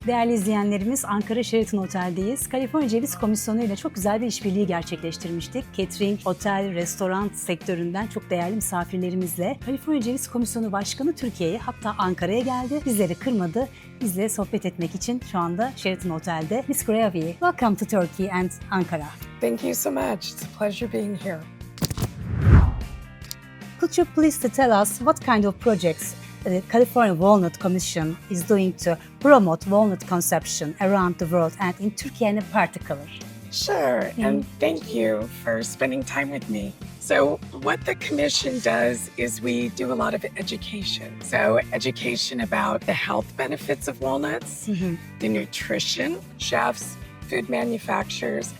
Değerli izleyenlerimiz, Ankara Sheraton Otel'deyiz. Kaliforniya Ceviz Komisyonu ile çok güzel bir işbirliği gerçekleştirmiştik. Catering, otel, restoran sektöründen çok değerli misafirlerimizle. Kaliforniya Ceviz Komisyonu Başkanı Türkiye'ye, hatta Ankara'ya geldi. Bizleri kırmadı. Bizle sohbet etmek için şu anda Sheraton Otel'de. Ms. Graviet, welcome to Turkey and Ankara. Thank you so much. It's a pleasure being here. Could you please tell us what kind of projects the California Walnut Commission is doing to promote walnut consumption around the world and in Turkey in particular? Sure, and thank you for spending time with me. So what the Commission does is we do a lot of education. So education about the health benefits of walnuts, the nutrition, chefs, food manufacturers,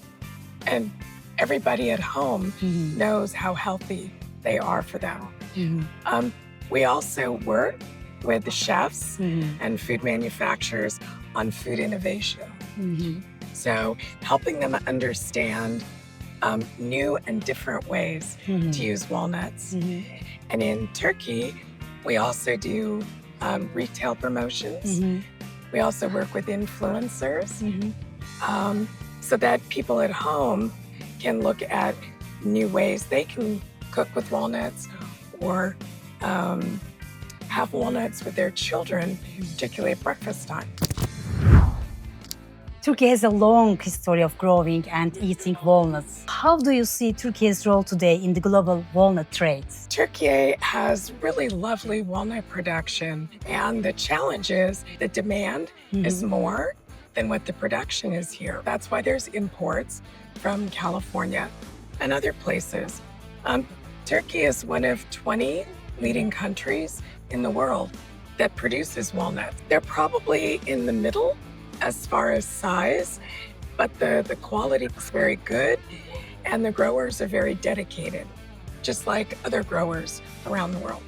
and everybody at home knows how healthy they are for them. We also work with the chefs and food manufacturers on food innovation. So helping them understand new and different ways to use walnuts. And in Turkey, we also do retail promotions. We also work with influencers so that people at home can look at new ways they can cook with walnuts or have walnuts with their children, particularly at breakfast time. Turkey has a long history of growing and eating walnuts. How do you see Turkey's role today in the global walnut trade? Turkey has really lovely walnut production, and the challenge is the demand is more than what the production is here. That's why there's imports from California and other places. Turkey is one of 20 leading countries in the world that produces walnuts. They're probably in the middle as far as size, but the quality is very good and the growers are very dedicated, just like other growers around the world.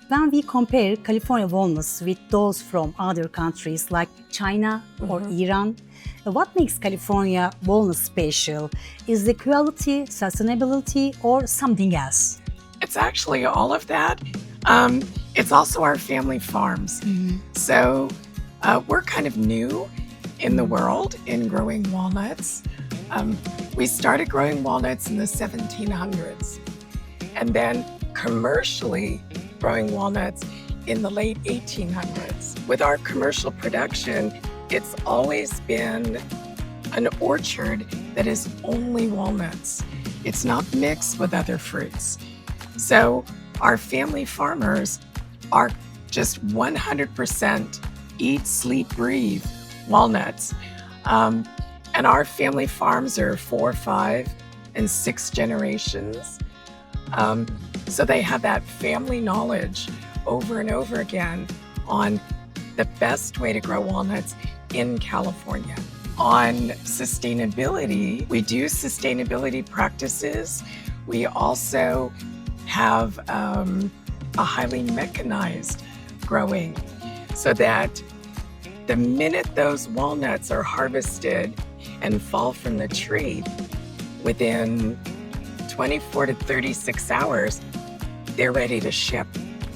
When we compare California walnuts with those from other countries like China or Iran, what makes California walnut special? Is the quality, sustainability, or something else? It's actually all of that. It's also our family farms. So we're kind of new in the world in growing walnuts. We started growing walnuts in the 1700s and then commercially growing walnuts in the late 1800s. With our commercial production, it's always been an orchard that is only walnuts. It's not mixed with other fruits. So our family farmers are just 100% eat, sleep, breathe walnuts. And our family farms are 4, 5, and 6 generations. So they have that family knowledge over and over again on the best way to grow walnuts in California. On sustainability, we do sustainability practices. We also have a highly mechanized growing so that the minute those walnuts are harvested and fall from the tree, within 24 to 36 hours, they're ready to ship.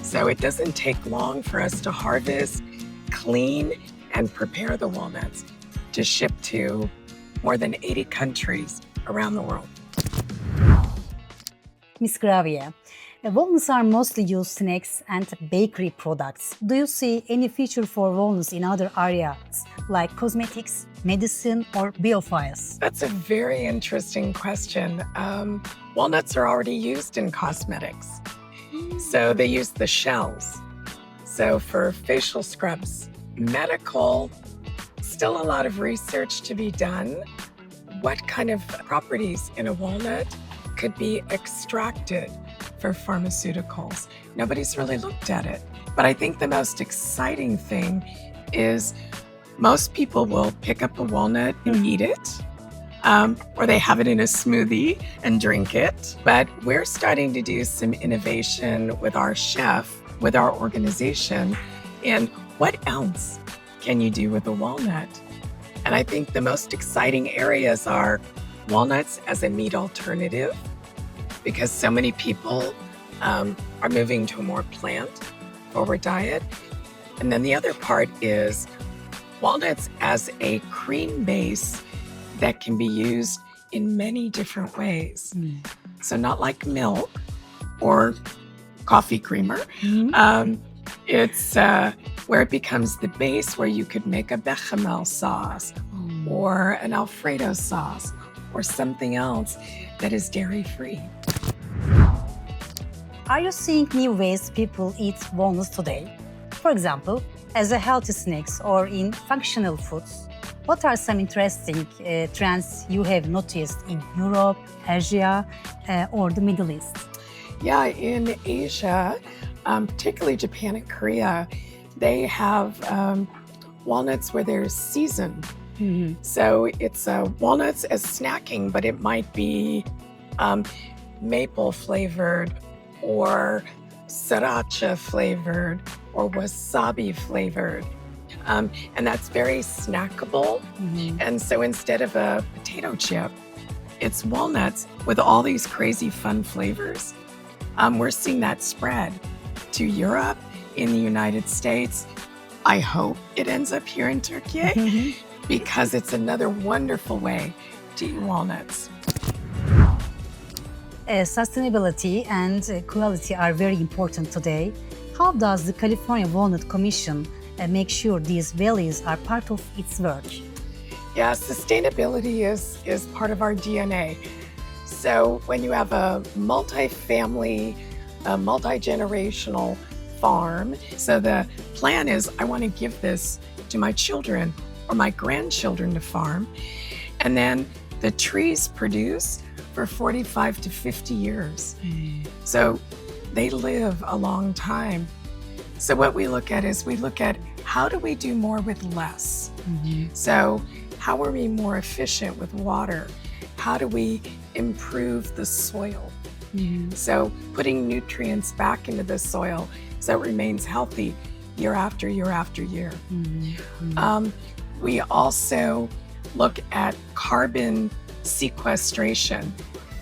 So it doesn't take long for us to harvest, clean, and prepare the walnuts to ship to more than 80 countries around the world. Ms. Graviet, walnuts are mostly used snacks and bakery products. Do you see any future for walnuts in other areas like cosmetics, medicine, or biophiles? That's a very interesting question. Walnuts are already used in cosmetics. So they use the shells. So for facial scrubs, medical, still a lot of research to be done. What kind of properties in a walnut could be extracted for pharmaceuticals? Nobody's really looked at it. But I think the most exciting thing is most people will pick up a walnut and eat it, or they have it in a smoothie and drink it. But we're starting to do some innovation with our chef, with our organization, in what else can you do with a walnut? And I think the most exciting areas are walnuts as a meat alternative, because so many people are moving to a more plant-forward diet. And then the other part is walnuts as a cream base that can be used in many different ways. So not like milk or coffee creamer. It's where it becomes the base where you could make a bechamel sauce or an Alfredo sauce or something else that is dairy-free. Are you seeing new ways people eat walnuts today? For example, as a healthy snacks or in functional foods. What are some interesting trends you have noticed in Europe, Asia, or the Middle East? Yeah, in Asia, particularly Japan and Korea, they have walnuts where they're seasoned. So it's walnuts as snacking, but it might be maple flavored or sriracha flavored or wasabi flavored. And that's very snackable. And so instead of a potato chip, it's walnuts with all these crazy fun flavors. We're seeing that spread to Europe, in the United States. I hope it ends up here in Turkey because it's another wonderful way to eat walnuts. Sustainability and quality are very important today. How does the California Walnut Commission make sure these values are part of its work? Yeah, sustainability is part of our DNA. So when you have a multi-family, a multi-generational farm, so the plan is I want to give this to my children or my grandchildren to farm, and then the trees produce for 45 to 50 years. So they live a long time. So what we look at is we look at how do we do more with less? So how are we more efficient with water? How do we improve the soil? So putting nutrients back into the soil so it remains healthy year after year after year. We also look at carbon sequestration.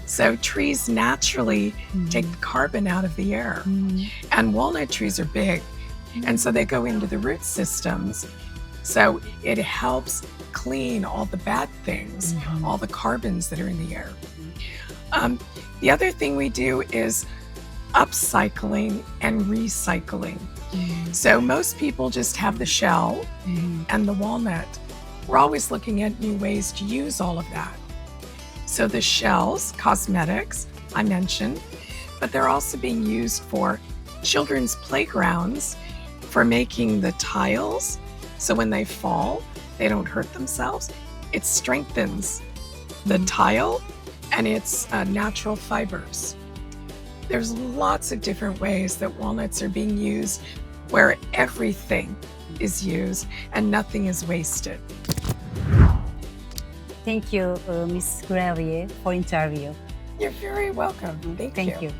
So trees naturally take the carbon out of the air. And walnut trees are big, and so they go into the root systems. So it helps clean all the bad things, all the carbons that are in the air. The other thing we do is upcycling and recycling. So most people just have the shell and the walnut. We're always looking at new ways to use all of that. So the shells, cosmetics, I mentioned, but they're also being used for children's playgrounds for making the tiles. So when they fall, they don't hurt themselves. It strengthens the tile and its natural fibers. There's lots of different ways that walnuts are being used where everything is used and nothing is wasted. Thank you, Ms. Graviet, for interview. You're very welcome. Thank you. You.